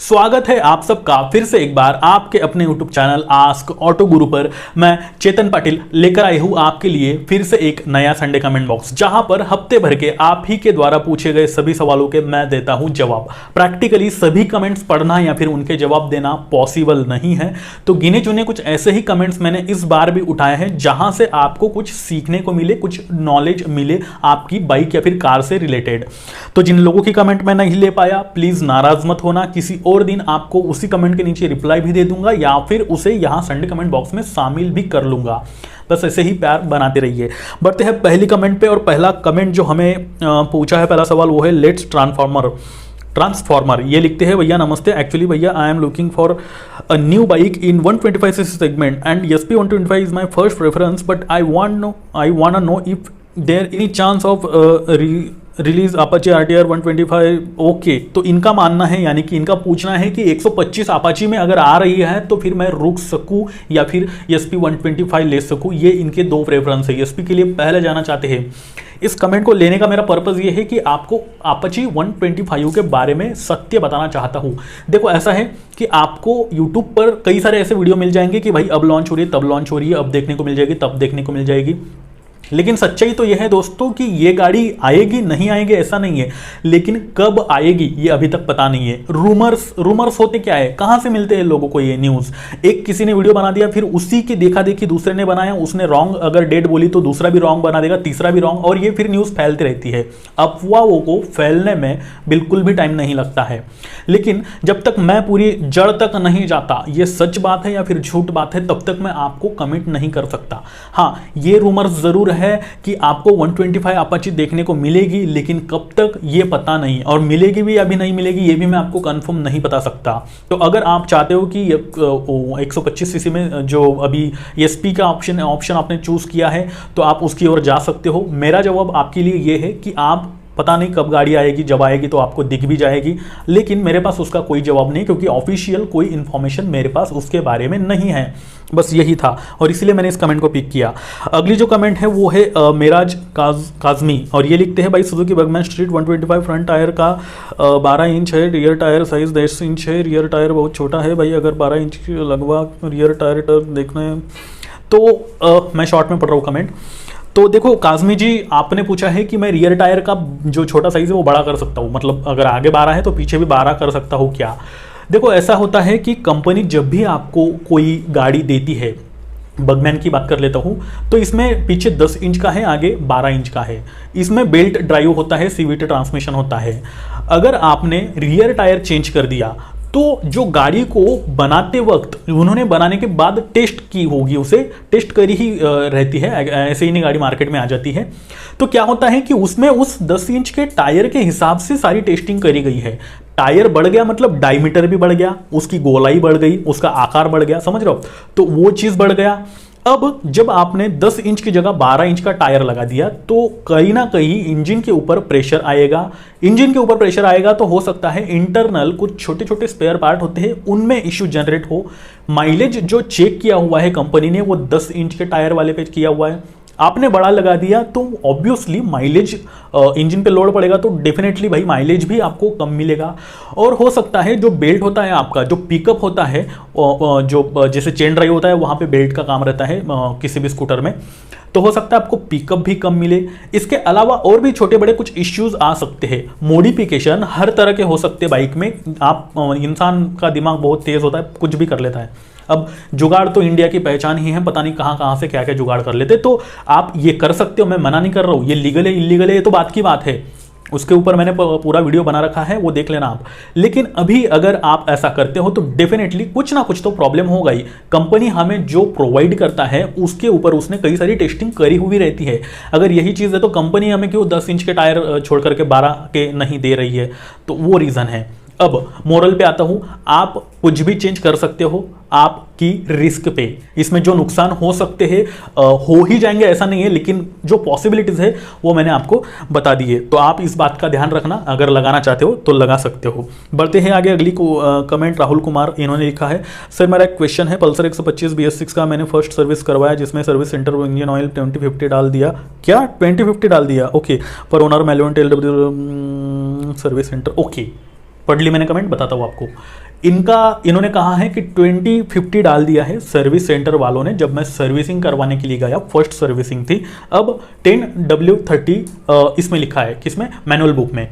स्वागत है आप सबका फिर से एक बार आपके अपने YouTube चैनल आस्क ऑटो गुरु पर। मैं चेतन पाटिल लेकर आई हूं आपके लिए फिर से एक नया संडे कमेंट बॉक्स, जहां पर हफ्ते भर के आप ही के द्वारा पूछे गए सभी सवालों के मैं देता हूं जवाब। प्रैक्टिकली सभी कमेंट्स पढ़ना या फिर उनके जवाब देना पॉसिबल नहीं है, तो गिने चुने कुछ ऐसे ही कमेंट्स मैंने इस बार भी उठाए हैं जहां से आपको कुछ सीखने को मिले, कुछ नॉलेज मिले आपकी बाइक या फिर कार से रिलेटेड। तो जिन लोगों की कमेंट मैं नहीं ले पाया, प्लीज नाराज मत होना, किसी और दिन आपको उसी कमेंट के नीचे रिप्लाई भी दे दूंगा या फिर उसे यहां संडे कमेंट बॉक्स में शामिल भी कर लूंगा। बस ऐसे ही प्यार बनाते रहिए। बढ़ते हैं पहली कमेंट पे, और पहला कमेंट जो हमें पूछा है, पहला सवाल वो है लेट्स ट्रांसफॉर्मर। ये लिखते हैं, भैया नमस्ते, एक्चुअली भैया I am looking for a new bike in 125 cc segment and SP 125 is my first preference, but I want know if there any chance of release Apache RTR 125। Okay, तो इनका मानना है, यानी कि इनका पूछना है कि 125 अपाची में अगर आ रही है तो फिर मैं रुक सकूं या फिर SP 125 ले सकूं। ये इनके दो प्रेफरेंस है, SP के लिए पहले जाना चाहते हैं। इस कमेंट को लेने का मेरा पर्पस ये है कि आपको अपाची 125 के बारे में सत्य बताना चाहता हूँ। देखो, ऐसा है कि आपको YouTube पर कई सारे ऐसे वीडियो मिल जाएंगे कि भाई अब लॉन्च हो रही है, तब लॉन्च हो रही है, अब देखने को मिल जाएगी, तब देखने को मिल जाएगी। लेकिन सच्चाई तो यह है दोस्तों कि ये गाड़ी आएगी, नहीं आएगी ऐसा नहीं है, लेकिन कब आएगी ये अभी तक पता नहीं है। रूमर्स होते क्या है, कहां से मिलते हैं लोगों को ये न्यूज? एक किसी ने वीडियो बना दिया, फिर उसी की देखा देखी दूसरे ने बनाया, उसने रॉन्ग अगर डेट बोली तो दूसरा भी रॉन्ग बना देगा, तीसरा भी रॉन्ग, और ये फिर न्यूज फैलती रहती है। अफवाहों को फैलने में बिल्कुल भी टाइम नहीं लगता है, लेकिन जब तक मैं पूरी जड़ तक नहीं जाता ये सच बात है या फिर झूठ बात है, तब तक मैं आपको कमेंट नहीं कर सकता। हाँ, ये रूमर्स जरूर है कि आपको 125 अपाची देखने को मिलेगी, लेकिन कब तक ये पता नहीं, और मिलेगी भी या भी नहीं मिलेगी ये भी मैं आपको कंफर्म नहीं बता सकता। तो अगर आप चाहते हो कि 125 सीसी में जो अभी SP का ऑप्शन आपने चूज किया है, तो आप उसकी ओर जा सकते हो। मेरा जवाब आपके लिए ये है कि आप पता नहीं कब गाड़ी आएगी, जब आएगी तो आपको दिख भी जाएगी, लेकिन मेरे पास उसका कोई जवाब नहीं, क्योंकि ऑफिशियल कोई इंफॉर्मेशन मेरे पास उसके बारे में नहीं है। बस यही था, और इसीलिए मैंने इस कमेंट को पिक किया। अगली जो कमेंट है वो है मेराज काजमी, और ये लिखते हैं, भाई Suzuki Burgman street 125 front tyre का 12 इंच है, रियर टायर साइज 10 इंच है, रियर टायर बहुत छोटा है भाई, अगर 12 इंच लगवा रियर टायर देखना है तो मैं शॉर्ट में पढ़ रहा हूँ कमेंट। तो देखो काजमी जी, आपने पूछा है कि मैं रियर टायर का जो छोटा साइज है वो बड़ा कर सकता हूँ, मतलब अगर आगे 12 है तो पीछे भी 12 कर सकता हूँ क्या? देखो, ऐसा होता है कि कंपनी जब भी आपको कोई गाड़ी देती है, बर्गमैन की बात कर लेता हूँ, तो इसमें पीछे 10 इंच का है, आगे 12 इंच का है। इसमें बेल्ट ड्राइव होता है, CVT ट्रांसमिशन होता है। अगर आपने रियर टायर चेंज कर दिया तो जो गाड़ी को बनाते वक्त उन्होंने बनाने के बाद टेस्ट की होगी, उसे टेस्ट करी ही रहती है, ऐसे ही नहीं गाड़ी मार्केट में आ जाती है। तो क्या होता है कि उसमें उस 10 इंच के टायर के हिसाब से सारी टेस्टिंग करी गई है। टायर बढ़ गया मतलब डायमीटर भी बढ़ गया, उसकी गोलाई बढ़ गई, उसका आकार बढ़ गया, समझ रहे हो? तो वो चीज बढ़ गया। अब जब आपने 10 इंच की जगह 12 इंच का टायर लगा दिया, तो कहीं ना कहीं इंजन के ऊपर प्रेशर आएगा। इंजन के ऊपर प्रेशर आएगा तो हो सकता है इंटरनल कुछ छोटे छोटे स्पेयर पार्ट होते हैं, उनमें इश्यू जनरेट हो। माइलेज जो चेक किया हुआ है कंपनी ने वो 10 इंच के टायर वाले पे किया हुआ है, आपने बड़ा लगा दिया तो ऑब्वियसली माइलेज इंजन पे लोड पड़ेगा, तो डेफिनेटली भाई माइलेज भी आपको कम मिलेगा। और हो सकता है जो बेल्ट होता है आपका, जो पिकअप होता है, जो जैसे चेन ड्राइव होता है वहाँ पे बेल्ट का काम रहता है किसी भी स्कूटर में, तो हो सकता है आपको पिकअप भी कम मिले। इसके अलावा और भी छोटे बड़े कुछ इश्यूज आ सकते हैं। मॉडिफिकेशन हर तरह के हो सकते हैं बाइक में, आप इंसान का दिमाग बहुत तेज होता है, कुछ भी कर लेता है। अब जुगाड़ तो इंडिया की पहचान ही है, पता नहीं कहां कहां से क्या क्या जुगाड़ कर लेते, तो आप ये कर सकते हो, मैं मना नहीं कर रहा हूं। ये लीगल है इलीगल है ये तो बात की बात है, उसके ऊपर मैंने पूरा वीडियो बना रखा है, वो देख लेना आप। लेकिन अभी अगर आप ऐसा करते हो तो डेफिनेटली कुछ ना कुछ तो प्रॉब्लम होगा ही। कंपनी हमें जो प्रोवाइड करता है उसके ऊपर उसने कई सारी टेस्टिंग करी हुई रहती है। अगर यही चीज़ है तो कंपनी हमें क्यों 10 इंच के टायर छोड़ करके 12 के नहीं दे रही है? तो वो रीज़न है। अब मोरल पे आता हूं, आप कुछ भी चेंज कर सकते हो आपकी रिस्क पे। इसमें जो नुकसान हो सकते हैं हो ही जाएंगे ऐसा नहीं है, लेकिन जो पॉसिबिलिटीज है वो मैंने आपको बता दी है, तो आप इस बात का ध्यान रखना। अगर लगाना चाहते हो तो लगा सकते हो। बढ़ते हैं आगे, अगली कमेंट राहुल कुमार, इन्होंने लिखा है, सर मेरा एक क्वेश्चन है, पल्सर 125 BS6 का मैंने फर्स्ट सर्विस करवाया, जिसमें सर्विस सेंटर इंजन ऑयल 2050 डाल दिया। क्या 2050 डाल दिया? ओके, पर ओनर मेलवन टेल सर्विस सेंटर। ओके, पढ़ ली मैंने कमेंट, बताता हूँ आपको। इन्होंने कहा है कि 2050 डाल दिया है सर्विस सेंटर वालों ने जब मैं सर्विसिंग करवाने के लिए गया, फर्स्ट सर्विसिंग थी। अब 10W30 इसमें लिखा है, किसमें, मैनुअल बुक में।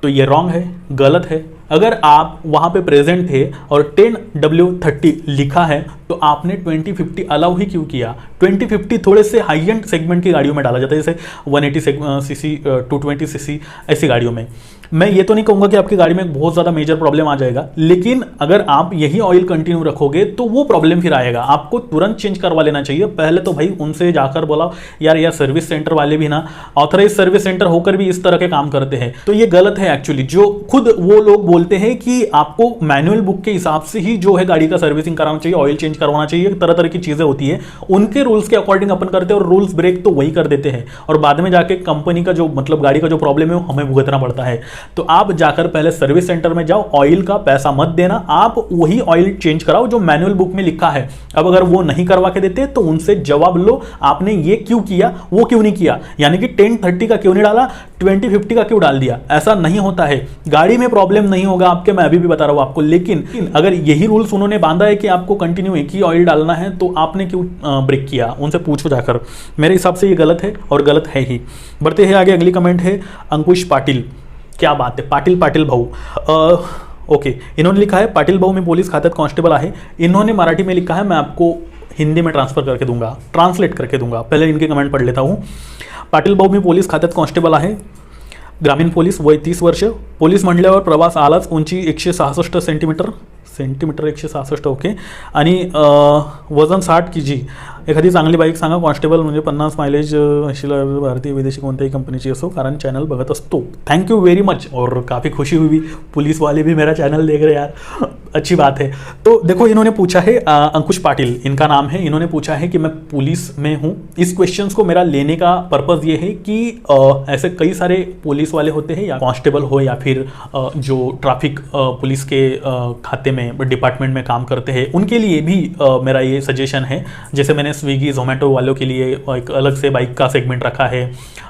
तो ये रॉन्ग है, गलत है। अगर आप वहां पे प्रेजेंट थे और 10W30 लिखा है तो आपने 2050 अलाउ ही क्यों किया? 2050 थोड़े से हाई एंड सेगमेंट की गाड़ियों में डाला जाता है, जैसे 180 सीसी, 220 सीसी ऐसी गाड़ियों में। मैं ये तो नहीं कहूंगा कि आपकी गाड़ी में बहुत ज़्यादा मेजर प्रॉब्लम आ जाएगा, लेकिन अगर आप यही ऑयल कंटिन्यू रखोगे तो वो प्रॉब्लम फिर आएगा। आपको तुरंत चेंज करवा लेना चाहिए। पहले तो भाई उनसे जाकर बोला यार सर्विस सेंटर वाले भी ना ऑथराइज सर्विस सेंटर होकर भी इस तरह के काम करते हैं, तो ये गलत है एक्चुअली। जो खुद वो लोग बोलते हैं कि आपको मैनुअल बुक के हिसाब से ही जो है गाड़ी का सर्विसिंग कराना चाहिए, ऑयल चेंज करवाना चाहिए, तरह तरह की चीजें होती है, उनके रूल्स के अकॉर्डिंग अपन करते हैं और रूल्स ब्रेक तो वही कर देते हैं और बाद में जाके कंपनी का जो मतलब गाड़ी का जो प्रॉब्लम है वो हमें भुगतना पड़ता है। तो आप जाकर पहले सर्विस सेंटर में जाओ, ऑयल का पैसा मत देना, आप वही ऑयल चेंज कराओ जो मैनुअल बुक में लिखा है। अब अगर वो नहीं करवा के देते तो उनसे जवाब लो, आपने ये क्यों किया, वो क्यों नहीं किया, यानी कि 1030 का क्यों नहीं डाला, 2050 का क्यों डाल दिया। ऐसा नहीं होता है, गाड़ी में प्रॉब्लम नहीं होगा आपके, मैं अभी भी बता रहा हूं आपको। लेकिन अगर यही रूल्स उन्होंने बांधा है कि आपको कंटिन्यू एक ही ऑयल डालना है तो आपने क्यों ब्रेक किया, उनसे पूछो जाकर। मेरे हिसाब से ये गलत है और गलत है ही। बढ़ते हैं आगे, अगली कमेंट है अंकुश पाटिल। क्या बात है, पाटिल भाऊ, ओके। इन्होंने लिखा है पाटिल भाऊ में पुलिस खात्यात कांस्टेबल आहे। इन्होंने मराठी में लिखा है, मैं आपको हिंदी में ट्रांसलेट करके दूंगा। पहले इनके कमेंट पढ़ लेता हूं। पाटिल भाऊ मी पोलीस खात्यात कॉन्स्टेबल आहे, ग्रामीण पोलीस, वय 30 वर्ष, पोलीस म्हणल्यावर प्रवास आलाच, उंची 166 सेंटीमीटर 166, ओके, आणि वजन 60 kg। एखादी चांगली बाईक सांगा कॉन्स्टेबल, म्हणजे 50 माइलेज, भारतीय विदेशी कोणत्याही कंपनीची असो, कारण चैनल भगत असतो। थैंक यू वेरी मच, और काफ़ी खुशी हुई, पुलिस वाले भी मेरा चैनल देख रहे हैं यार, अच्छी बात है। तो देखो इन्होंने पूछा है, अंकुश पाटिल इनका नाम है, इन्होंने पूछा है कि मैं पुलिस में हूँ। इस क्वेश्चंस को मेरा लेने का पर्पज़ ये है कि ऐसे कई सारे पुलिस वाले होते हैं, या कांस्टेबल हो या फिर जो ट्रैफिक पुलिस के खाते में डिपार्टमेंट में काम करते हैं, उनके लिए भी मेरा ये सजेशन है। जैसे मैंने स्विगी जोमेटो वालों के लिए एक अलग से बाइक का सेगमेंट रखा है,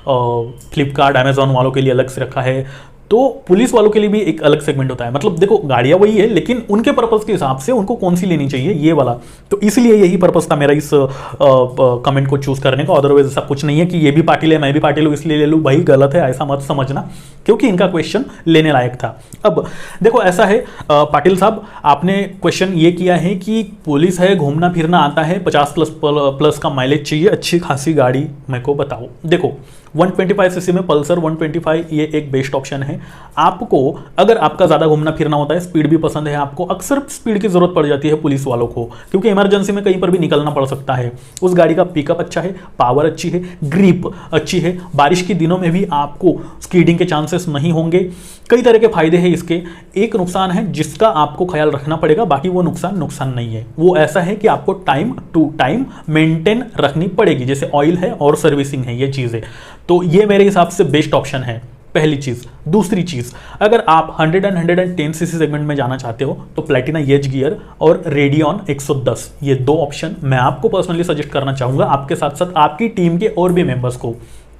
फ्लिपकार्ट अमेजोन वालों के लिए अलग से रखा है, तो पुलिस वालों के लिए भी एक अलग सेगमेंट होता है। मतलब देखो गाड़ियां वही है, लेकिन उनके पर्पस के हिसाब से उनको कौन सी लेनी चाहिए ये वाला, तो इसलिए यही पर्पस था मेरा इस कमेंट को चूज करने का। अदरवाइज ऐसा कुछ नहीं है कि ये भी पाटिल है मैं भी पाटिल हूँ इसलिए ले लूँ, भाई गलत है, ऐसा मत समझना, क्योंकि इनका क्वेश्चन लेने लायक था। अब देखो ऐसा है पाटिल साहब, आपने क्वेश्चन ये किया है कि पुलिस है, घूमना फिरना आता है, 50+ का माइलेज चाहिए, अच्छी खासी गाड़ी मेरे को बताओ। देखो 125 सीसी में पल्सर 125 ये एक बेस्ट ऑप्शन है। आपको अगर आपका ज़्यादा घूमना फिरना होता है, स्पीड भी पसंद है आपको, अक्सर स्पीड की ज़रूरत पड़ जाती है पुलिस वालों को, क्योंकि इमरजेंसी में कहीं पर भी निकलना पड़ सकता है। उस गाड़ी का पिकअप अच्छा है, पावर अच्छी है, ग्रिप अच्छी है, बारिश के दिनों में भी आपको स्कीडिंग के चांसेस नहीं होंगे। कई तरह के फायदे हैं इसके। एक नुकसान है जिसका आपको ख्याल रखना पड़ेगा, बाकी वो नुकसान नहीं है। वो ऐसा है कि आपको टाइम टू टाइम मेंटेन रखनी पड़ेगी, जैसे ऑयल है और सर्विसिंग है, ये चीज़ें। तो ये मेरे हिसाब से बेस्ट ऑप्शन है, पहली चीज़। दूसरी चीज़, अगर आप 100 एंड 110 सीसी सेगमेंट में जाना चाहते हो तो प्लैटिना एज गियर और रेडियन 110, ये दो ऑप्शन मैं आपको पर्सनली सजेस्ट करना चाहूँगा, आपके साथ साथ आपकी टीम के और भी मेंबर्स को।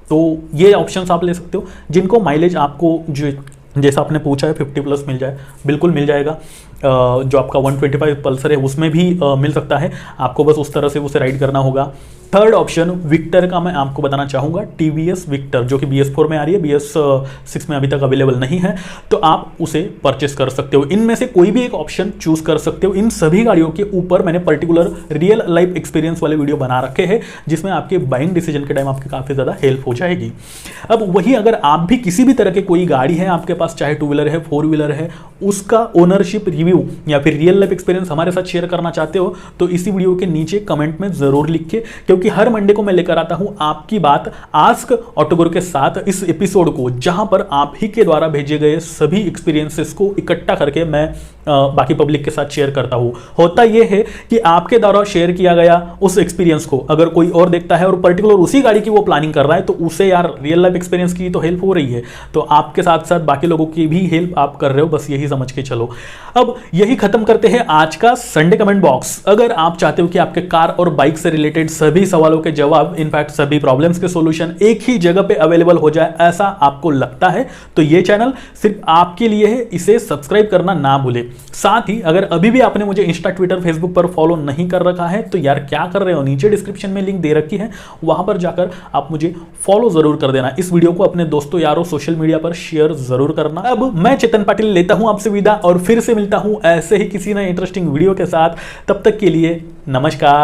तो ये ऑप्शंस आप ले सकते हो, जिनको माइलेज आपको जो जैसा आपने पूछा है 50+ मिल जाए, बिल्कुल मिल जाएगा। जो आपका 125 पल्सर है उसमें भी मिल सकता है, आपको बस उस तरह से उसे राइड करना होगा। थर्ड ऑप्शन विक्टर का मैं आपको बताना चाहूँगा, TVS विक्टर, जो कि BS4 में आ रही है, BS6 में अभी तक अवेलेबल नहीं है, तो आप उसे परचेस कर सकते हो। इनमें से कोई भी एक ऑप्शन चूज कर सकते हो। इन सभी गाड़ियों के ऊपर मैंने पर्टिकुलर रियल लाइफ एक्सपीरियंस वाले वीडियो बना रखे हैं, जिसमें आपके बाइंग डिसीजन के टाइम आपकी काफ़ी ज़्यादा हेल्प हो जाएगी। अब वही अगर आप भी किसी भी तरह की कोई गाड़ी है आपके पास, चाहे 2 व्हीलर है, 4 व्हीलर है, उसका ओनरशिप रिव्यू या फिर रियल लाइफ एक्सपीरियंस हमारे साथ शेयर करना चाहते हो तो इसी वीडियो के नीचे कमेंट में जरूर लिखिए, क्योंकि हर मंडे को मैं लेकर आता हूं आपकी बात आस्क ऑटो गुरु के साथ इस एपिसोड को, जहां पर आप ही के द्वारा भेजे गए सभी एक्सपीरियंसेस को इकट्ठा करके मैं बाकी पब्लिक के साथ शेयर करता हूं। होता यह है कि आपके द्वारा शेयर किया गया उस एक्सपीरियंस को अगर कोई और देखता है और पर्टिकुलर उसी गाड़ी की वो प्लानिंग कर रहा है, तो उसे यार रियल लाइफ एक्सपीरियंस की तो हेल्प हो रही है, तो आपके साथ साथ बाकी लोगों की भी हेल्प आप कर रहे हो, बस यही समझ के चलो। अब यही खत्म करते हैं आज का संडे कमेंट बॉक्स। अगर आप चाहते हो कि आपके कार और बाइक से रिलेटेड सभी सवालों के जवाब, इनफैक्ट सभी प्रॉब्लम्स के सॉल्यूशन एक ही जगह पे अवेलेबल हो जाए, ऐसा आपको लगता है, तो ये चैनल सिर्फ आपके लिए है, इसे सब्सक्राइब करना ना भूले। साथ ही अगर अभी भी आपने मुझे इंस्टा, ट्विटर, फेसबुक पर फॉलो नहीं कर रखा है तो यार क्या कर रहे हो, नीचे डिस्क्रिप्शन में लिंक दे रखी है, वहां पर जाकर आप मुझे फॉलो जरूर कर देना। इस वीडियो को अपने दोस्तों यारों सोशल मीडिया पर शेयर जरूर करना। अब मैं चेतन पाटिल लेता हूं आपसे विदा और फिर से मिलता हूं ऐसे ही किसी नए इंटरेस्टिंग वीडियो के साथ। तब तक के लिए नमस्कार।